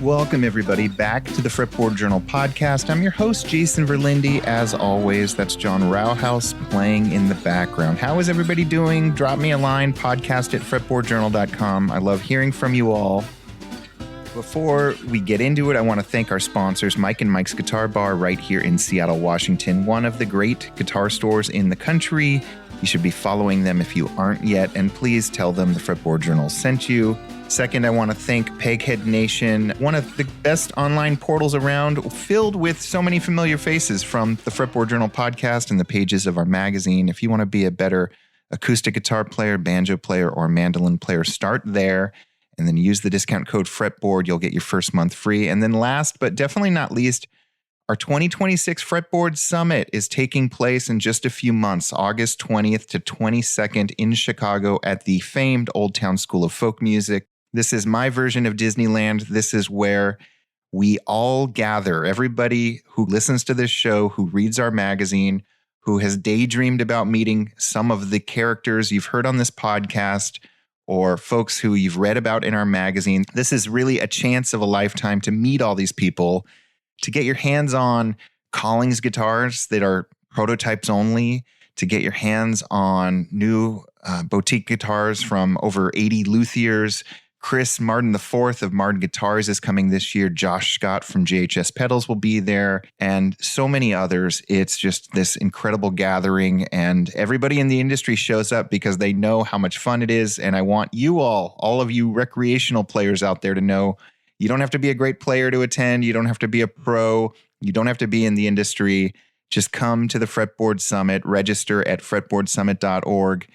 Welcome, everybody, back to the Fretboard Journal podcast. I'm your host, Jason Verlinde. As always, that's John Rauhaus playing in the background. How is everybody doing? Drop me a line, podcast@fretboardjournal.com. I love hearing from you all. Before we get into it, I want to thank our sponsors, Mike and Mike's Guitar Bar right here in Seattle, Washington, one of the great guitar stores in the country. You should be following them if you aren't yet, and please tell them the Fretboard Journal sent you. Second, I want to thank Peghead Nation, one of the best online portals around, filled with so many familiar faces from the Fretboard Journal podcast and the pages of our magazine. If you want to be a better acoustic guitar player, banjo player, or mandolin player, start there and then use the discount code Fretboard. You'll get your first month free. And then last, but definitely not least, our 2026 Fretboard Summit is taking place in just a few months, August 20th to 22nd in Chicago at the famed Old Town School of Folk Music. This is my version of Disneyland. This is where we all gather. Everybody who listens to this show, who reads our magazine, who has daydreamed about meeting some of the characters you've heard on this podcast, or folks who you've read about in our magazine. This is really a chance of a lifetime to meet all these people, to get your hands on Collings guitars that are prototypes only, to get your hands on new boutique guitars from over 80 luthiers. Chris Martin IV of Martin Guitars is coming this year. Josh Scott from JHS Pedals will be there, and so many others. It's just this incredible gathering, and everybody in the industry shows up because they know how much fun it is. And I want you all of you recreational players out there, to know you don't have to be a great player to attend. You don't have to be a pro. You don't have to be in the industry. Just come to the Fretboard Summit, register at fretboardsummit.org.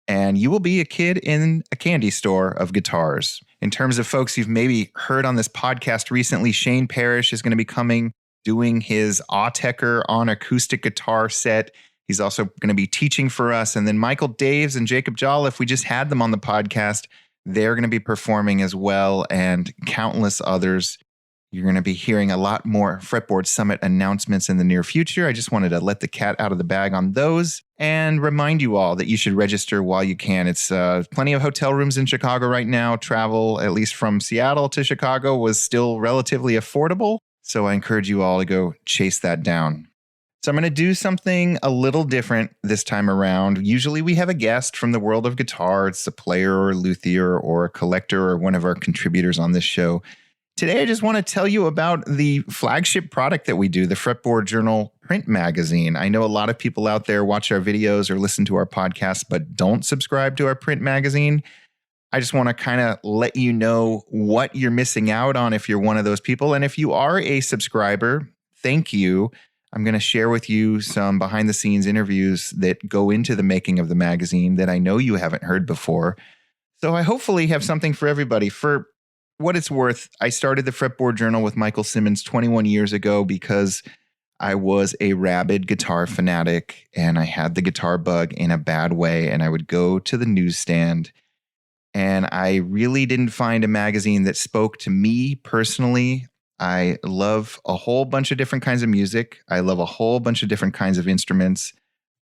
And you will be a kid in a candy store of guitars. In terms of folks you've maybe heard on this podcast recently, Shane Parrish is going to be coming, doing his Autechre on acoustic guitar set. He's also going to be teaching for us. And then Michael Daves and Jacob Jolliffe, we just had them on the podcast. They're going to be performing as well, and countless others. You're going to be hearing a lot more Fretboard Summit announcements in the near future. I just wanted to let the cat out of the bag on those and remind you all that you should register while you can. It's plenty of hotel rooms in Chicago right now. Travel, at least from Seattle to Chicago, was still relatively affordable. So I encourage you all to go chase that down. So I'm going to do something a little different this time around. Usually we have a guest from the world of guitar. It's a player or a luthier or a collector or one of our contributors on this show. Today, I just want to tell you about the flagship product that we do, the Fretboard Journal print magazine. I know a lot of people out there watch our videos or listen to our podcasts, but don't subscribe to our print magazine. I just want to kind of let you know what you're missing out on if you're one of those people. And if you are a subscriber, thank you. I'm going to share with you some behind the scenes interviews that go into the making of the magazine that I know you haven't heard before. So I hopefully have something for everybody. For what it's worth, I started the Fretboard Journal with Michael Simmons 21 years ago because I was a rabid guitar fanatic and I had the guitar bug in a bad way. And I would go to the newsstand and I really didn't find a magazine that spoke to me personally. I love a whole bunch of different kinds of music. I love a whole bunch of different kinds of instruments.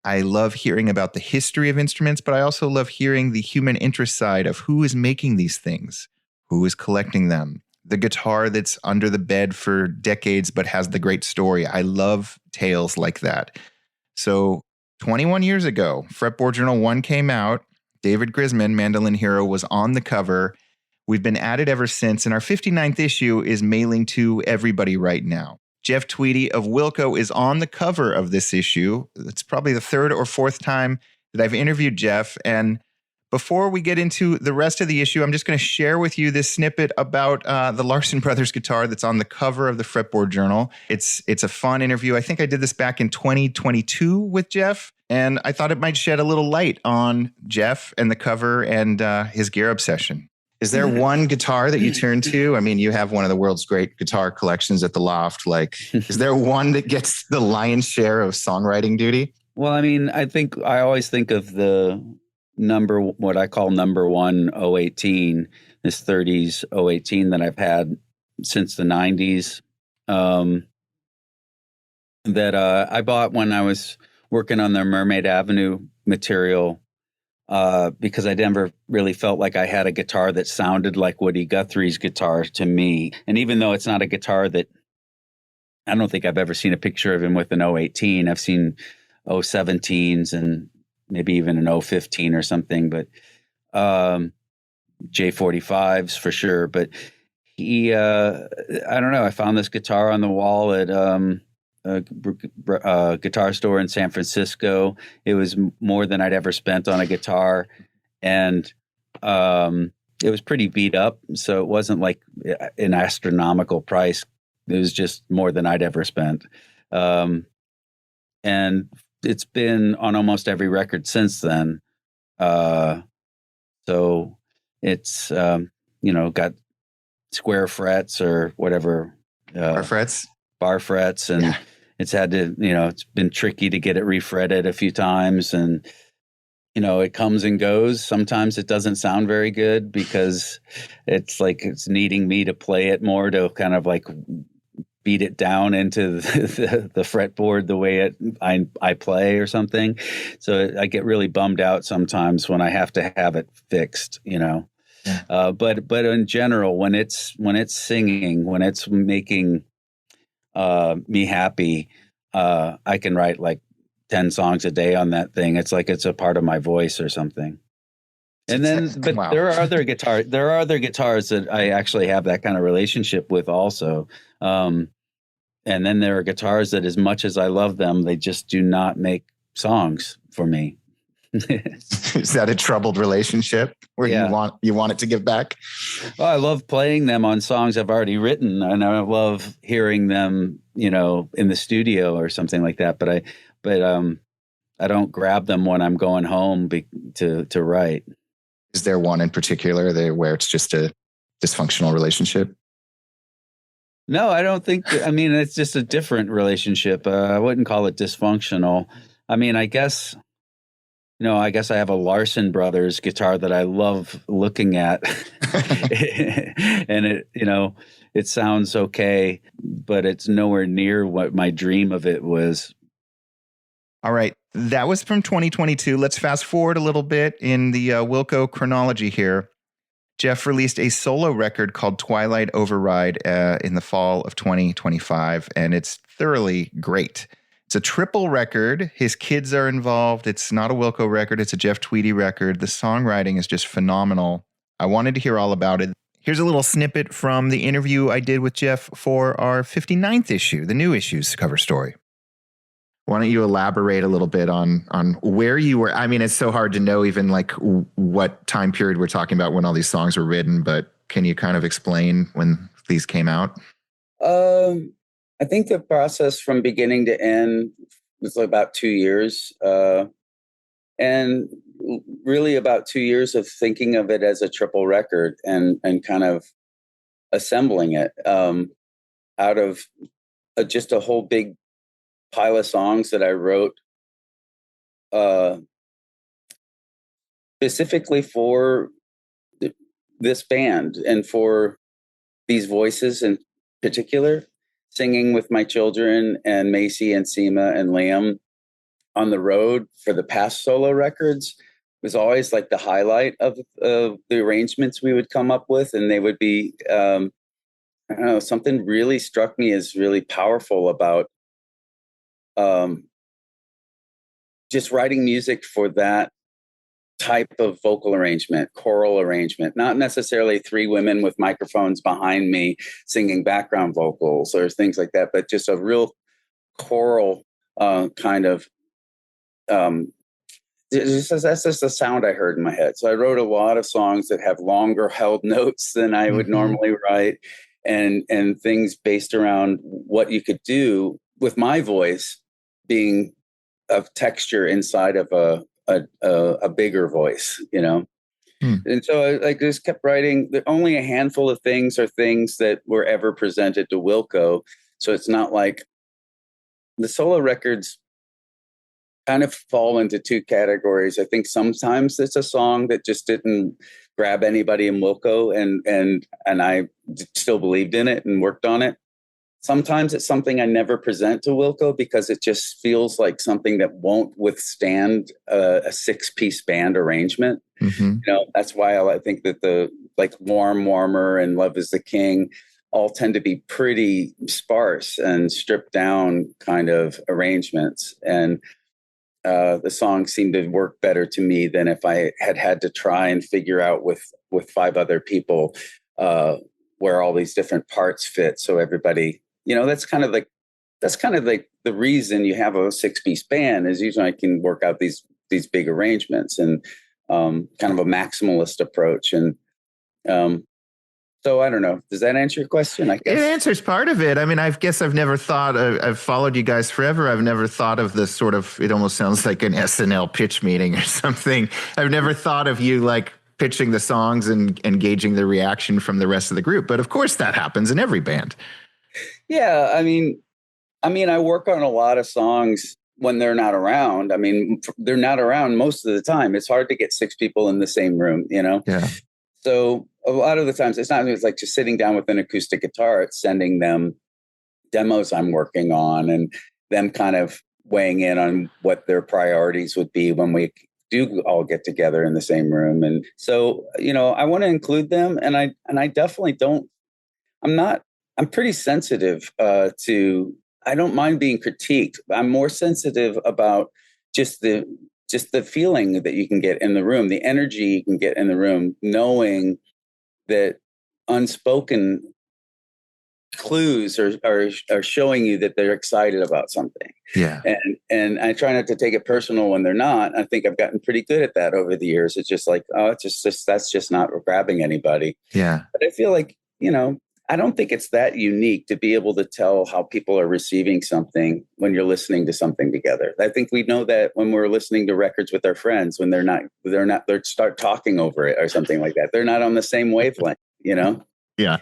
I love hearing about the history of instruments, but I also love hearing the human interest side of who is making these things. Who is collecting them? The guitar that's under the bed for decades but has the great story. I love tales like that. So 21 years ago, Fretboard Journal 1 came out. David Grisman, Mandolin Hero, was on the cover. We've been at it ever since, and our 59th issue is mailing to everybody right now. Jeff Tweedy of Wilco is on the cover of this issue. It's probably the third or fourth time that I've interviewed Jeff, and before we get into the rest of the issue, I'm just going to share with you this snippet about the Larson Brothers guitar that's on the cover of the Fretboard Journal. It's a fun interview. I think I did this back in 2022 with Jeff, and I thought it might shed a little light on Jeff and the cover and his gear obsession. Is there one guitar that you turn to? I mean, you have one of the world's great guitar collections at the Loft. Like, is there one that gets the lion's share of songwriting duty? Well, I mean, I always think of what I call number one 018, this 30s 018 that I've had since the 90s, that I bought when I was working on the Mermaid Avenue material because I never really felt like I had a guitar that sounded like Woody Guthrie's guitar to me. And even though it's not a guitar that, I don't think I've ever seen a picture of him with an 018. I've seen 017s and maybe even an 015 or something, but J45s for sure. But he, I don't know, I found this guitar on the wall at a guitar store in San Francisco. It was more than I'd ever spent on a guitar. And it was pretty beat up. So it wasn't like an astronomical price. It was just more than I'd ever spent. And it's been on almost every record since then. So it's, got square frets or whatever. Bar frets. Bar frets. And it's had to, it's been tricky to get it refretted a few times. And, it comes and goes. Sometimes it doesn't sound very good because it's like it's needing me to play it more to kind of like beat it down into the fretboard the way I play or something. So I get really bummed out sometimes when I have to have it fixed, Yeah. But in general, when it's singing, when it's making me happy, I can write like 10 songs a day on that thing. It's like it's a part of my voice or something. And then, but wow. There are other guitars that I actually have that kind of relationship with also. And then there are guitars that, as much as I love them, they just do not make songs for me. Is that a troubled relationship where you want it to give back? Well, I love playing them on songs I've already written, and I love hearing them, in the studio or something like that. But I don't grab them when I'm going home to write. Is there one in particular where it's just a dysfunctional relationship? No, I don't think. It's just a different relationship. I wouldn't call it dysfunctional. I guess I have a Larson Brothers guitar that I love looking at, and it sounds okay, but it's nowhere near what my dream of it was. All right. That was from 2022. Let's fast forward a little bit in the Wilco chronology here. Jeff released a solo record called Twilight Override in the fall of 2025, and it's thoroughly great. It's a triple record. His kids are involved. It's not a Wilco record. It's a Jeff Tweedy record. The songwriting is just phenomenal. I wanted to hear all about it. Here's a little snippet from the interview I did with Jeff for our 59th issue, the new issue's cover story. Why don't you elaborate a little bit on where you were? It's so hard to know even like what time period we're talking about when all these songs were written, but can you kind of explain when these came out? I think the process from beginning to end was about 2 years. And really about 2 years of thinking of it as a triple record and kind of assembling it out of just a whole big pile of songs that I wrote specifically for this band and for these voices in particular, singing with my children and Macy and Seema and Liam on the road for the past solo records was always like the highlight of the arrangements we would come up with. And they would be, I don't know, something really struck me as really powerful about just writing music for that type of vocal arrangement, choral arrangement, not necessarily three women with microphones behind me singing background vocals or things like that, but just a real choral kind of, that's just the sound I heard in my head. So I wrote a lot of songs that have longer held notes than I would normally write, and things based around what you could do with my voice being of texture inside of a bigger voice, And so I just kept writing. Only a handful of things are things that were ever presented to Wilco. So it's not like the solo records kind of fall into two categories. I think sometimes it's a song that just didn't grab anybody in Wilco, and I still believed in it and worked on it. Sometimes it's something I never present to Wilco because it just feels like something that won't withstand a 6-piece band arrangement. That's why I think that the like Warm, Warmer and Love is the King all tend to be pretty sparse and stripped down kind of arrangements. And the songs seem to work better to me than if I had to try and figure out with 5 other people where all these different parts fit. So everybody, that's kind of like the reason you have a 6-piece band is usually I can work out these big arrangements and kind of a maximalist approach. And so I don't know. Does that answer your question? I guess it answers part of it. I mean, I guess I've never thought I've followed you guys forever. I've never thought of this sort of, it almost sounds like an SNL pitch meeting or something. I've never thought of you like pitching the songs and engaging the reaction from the rest of the group. But of course that happens in every band. Yeah. I mean, I work on a lot of songs when they're not around. I mean, they're not around most of the time. It's hard to get 6 people in the same room, Yeah. So a lot of the times it's like just sitting down with an acoustic guitar. It's sending them demos I'm working on and them kind of weighing in on what their priorities would be when we do all get together in the same room. And so, I want to include them. And I definitely don't, I'm pretty sensitive I don't mind being critiqued. I'm more sensitive about just the feeling that you can get in the room, the energy you can get in the room, knowing that unspoken clues are showing you that they're excited about something. Yeah. And I try not to take it personal when they're not. I think I've gotten pretty good at that over the years. It's just like, that's just not grabbing anybody. Yeah. But I feel like, I don't think it's that unique to be able to tell how people are receiving something when you're listening to something together. I think we know that when we're listening to records with our friends, when they start talking over it or something like that. They're not on the same wavelength, Yeah.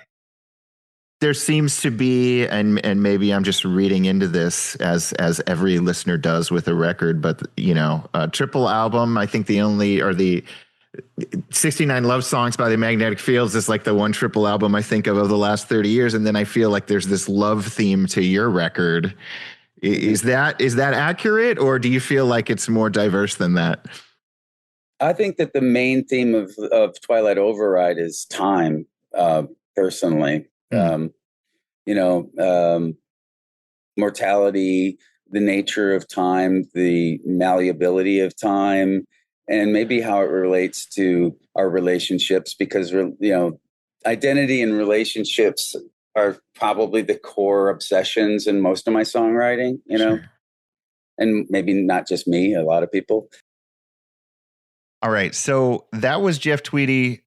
There seems to be, and maybe I'm just reading into this as every listener does with a record, but a triple album, I think the 69 Love Songs by the Magnetic Fields is like the one triple album I think of the last 30 years. And then I feel like there's this love theme to your record. Is that accurate, or do you feel like it's more diverse than that? I think that the main theme of Twilight Override is time, personally. Mortality, the nature of time, the malleability of time, and maybe how it relates to our relationships, because, identity and relationships are probably the core obsessions in most of my songwriting, Sure. And maybe not just me, a lot of people. All right. So that was Jeff Tweedy,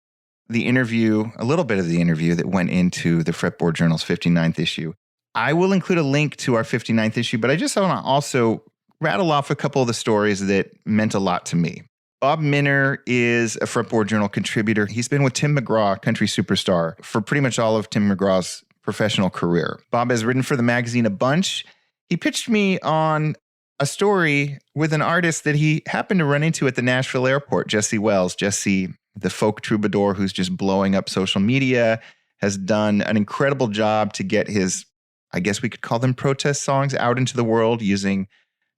a little bit of the interview that went into the Fretboard Journal's 59th issue. I will include a link to our 59th issue, but I just want to also rattle off a couple of the stories that meant a lot to me. Bob Minner is a Fretboard Journal contributor. He's been with Tim McGraw, country superstar, for pretty much all of Tim McGraw's professional career. Bob has written for the magazine a bunch. He pitched me on a story with an artist that he happened to run into at the Nashville airport, Jesse Wells. Jesse, the folk troubadour who's just blowing up social media, has done an incredible job to get his, I guess we could call them protest songs, out into the world using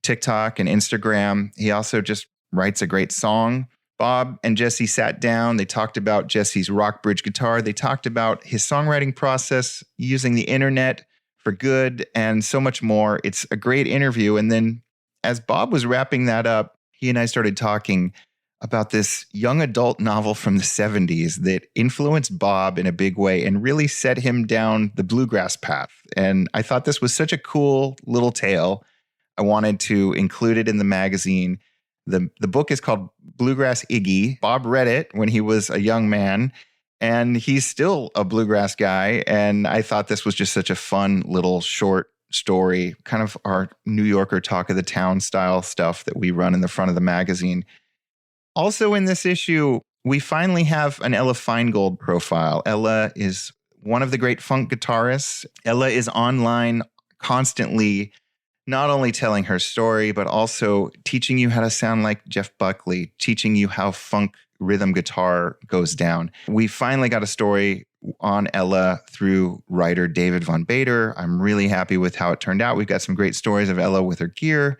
TikTok and Instagram. He also just writes a great song. Bob and Jesse sat down. They talked about Jesse's rock bridge guitar. They talked about his songwriting process using the internet for good and so much more. It's a great interview. And then as Bob was wrapping that up, he and I started talking about this young adult novel from the 70s that influenced Bob in a big way and really set him down the bluegrass path. And I thought this was such a cool little tale. I wanted to include it in the magazine. The book is called Bluegrass Iggy. Bob read it when he was a young man, and he's still a bluegrass guy. And I thought this was just such a fun little short story, kind of our New Yorker talk of the town style stuff that we run in the front of the magazine. Also in this issue, we finally have an Ella Feingold profile. Ella is one of the great funk guitarists. Ella is online constantly not only telling her story, but also teaching you how to sound like Jeff Buckley, teaching you how funk rhythm guitar goes down. We finally got a story on Ella through writer David Von Bader. I'm really happy with how it turned out. We've got some great stories of Ella with her gear.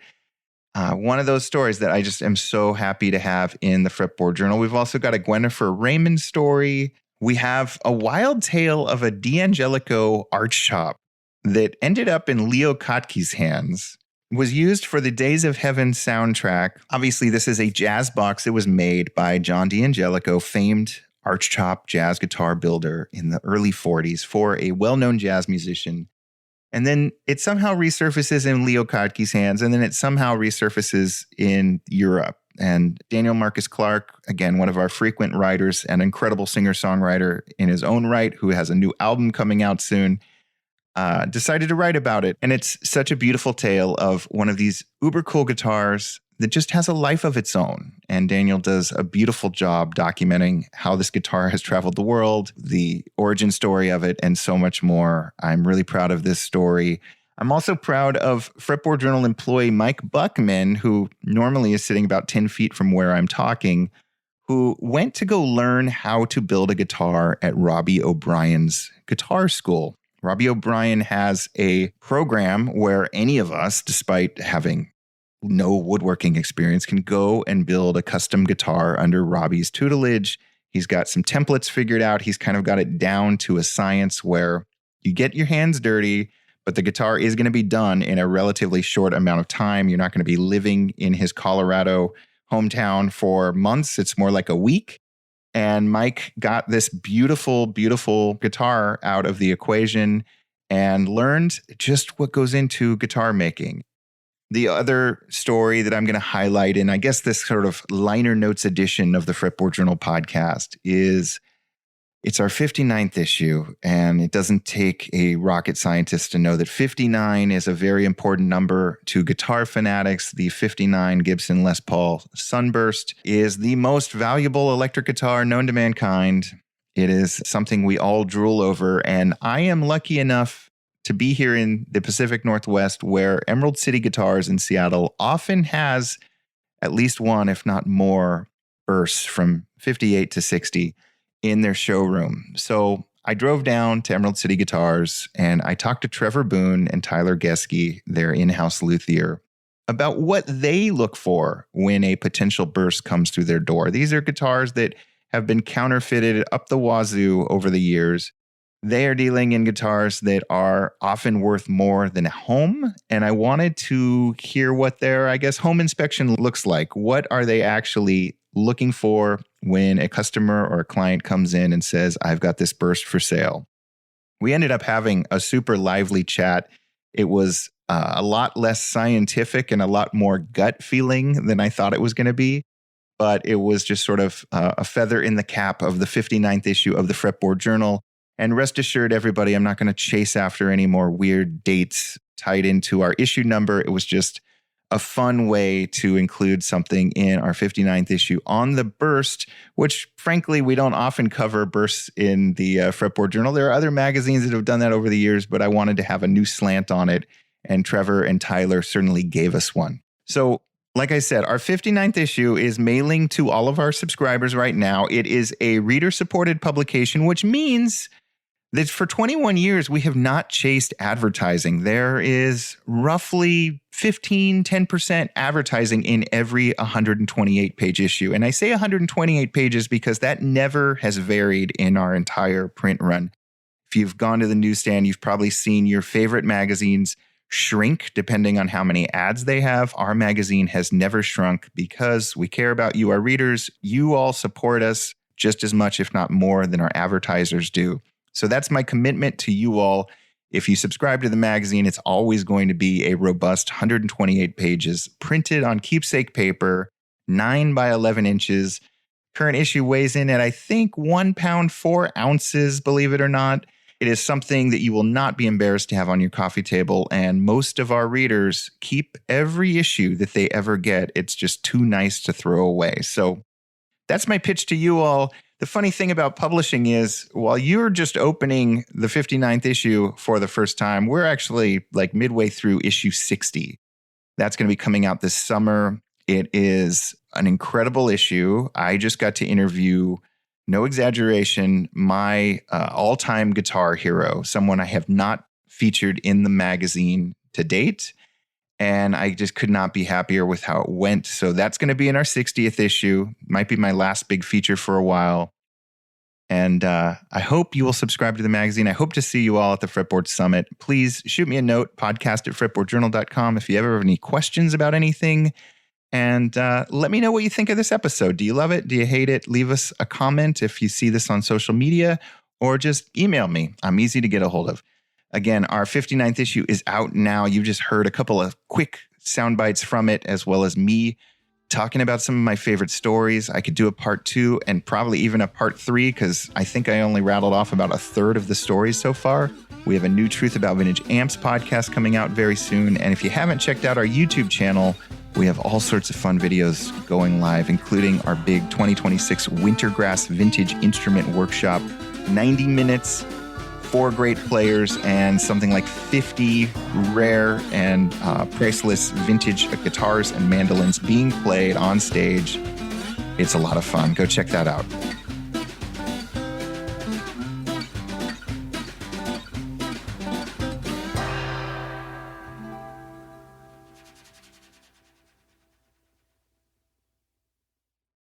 One of those stories that I just am so happy to have in the Fretboard Journal. We've also got a Gwennifer Raymond story. We have a wild tale of a D'Angelico arch chop that ended up in Leo Kottke's hands, was used for the Days of Heaven soundtrack. Obviously, this is a jazz box that was made by John D'Angelico, famed arch chop jazz guitar builder in the early 40s for a well-known jazz musician. And then it somehow resurfaces in Leo Kottke's hands, and then it somehow resurfaces in Europe. And Daniel Marcus Clark, again, one of our frequent writers, an incredible singer-songwriter in his own right, who has a new album coming out soon, decided to write about it. And it's such a beautiful tale of one of these uber cool guitars that just has a life of its own. And Daniel does a beautiful job documenting how this guitar has traveled the world, the origin story of it, and so much more. I'm really proud of this story. I'm also proud of Fretboard Journal employee Mike Buckman, who normally is sitting about 10 feet from where I'm talking, who went to go learn how to build a guitar at Robbie O'Brien's guitar school. Robbie O'Brien has a program where any of us, despite having no woodworking experience, can go and build a custom guitar under Robbie's tutelage. He's got some templates figured out. He's kind of got it down to a science where you get your hands dirty, but the guitar is going to be done in a relatively short amount of time. You're not going to be living in his Colorado hometown for months. It's more like a week. And Mike got this beautiful, beautiful guitar out of the equation and learned just what goes into guitar making. The other story that I'm going to highlight in, I guess, this sort of liner notes edition of the Fretboard Journal podcast is it's our 59th issue, and it doesn't take a rocket scientist to know that 59 is a very important number to guitar fanatics. The 59 Gibson Les Paul Sunburst is the most valuable electric guitar known to mankind. It is something we all drool over, and I am lucky enough to be here in the Pacific Northwest, where Emerald City Guitars in Seattle often has at least one, if not more, bursts from 58 to 60 in their showroom. So I drove down to Emerald City Guitars and I talked to Trevor Boone and Tyler Geske, their in-house luthier, about what they look for when a potential burst comes through their door. These are guitars that have been counterfeited up the wazoo over the years. They are dealing in guitars that are often worth more than a home. And I wanted to hear what their, I guess, home inspection looks like. What are they actually looking for when a customer or a client comes in and says, I've got this burst for sale? We ended up having a super lively chat. It was a lot less scientific and a lot more gut feeling than I thought it was going to be. But it was just sort of a feather in the cap of the 59th issue of the Fretboard Journal. And rest assured, everybody, I'm not going to chase after any more weird dates tied into our issue number. It was just a fun way to include something in our 59th issue on the burst, which frankly, we don't often cover bursts in the Fretboard Journal. There are other magazines that have done that over the years, but I wanted to have a new slant on it. And Trevor and Tyler certainly gave us one. So like I said, our 59th issue is mailing to all of our subscribers right now. It is a reader-supported publication, which means that for 21 years, we have not chased advertising. There is roughly 10% advertising in every 128-page issue. And I say 128 pages because that never has varied in our entire print run. If you've gone to the newsstand, you've probably seen your favorite magazines shrink depending on how many ads they have. Our magazine has never shrunk because we care about you, our readers. You all support us just as much, if not more, than our advertisers do. So that's my commitment to you all. If you subscribe to the magazine, it's always going to be a robust 128 pages printed on keepsake paper, 9 by 11 inches. Current issue weighs in at, I think, 1 pound, 4 ounces, believe it or not. It is something that you will not be embarrassed to have on your coffee table. And most of our readers keep every issue that they ever get. It's just too nice to throw away. So that's my pitch to you all. The funny thing about publishing is while you're just opening the 59th issue for the first time, we're actually like midway through issue 60. That's going to be coming out this summer. It is an incredible issue. I just got to interview, no exaggeration, my all-time guitar hero, someone I have not featured in the magazine to date. And I just could not be happier with how it went. So that's going to be in our 60th issue. Might be my last big feature for a while. And I hope you will subscribe to the magazine. I hope to see you all at the Fretboard Summit. Please shoot me a note, podcast@fretboardjournal.com, if you ever have any questions about anything. And let me know what you think of this episode. Do you love it? Do you hate it? Leave us a comment if you see this on social media, or just email me. I'm easy to get a hold of. Again, our 59th issue is out now. You've just heard a couple of quick sound bites from it, as well as me talking about some of my favorite stories. I could do a part 2 and probably even a part 3, because I think I only rattled off about a third of the stories so far. We have a New Truth About Vintage Amps podcast coming out very soon. And if you haven't checked out our YouTube channel, we have all sorts of fun videos going live, including our big 2026 Wintergrass Vintage Instrument Workshop. 90 minutes, 4 great players, and something like 50 rare and priceless vintage guitars and mandolins being played on stage. It's a lot of fun. Go check that out.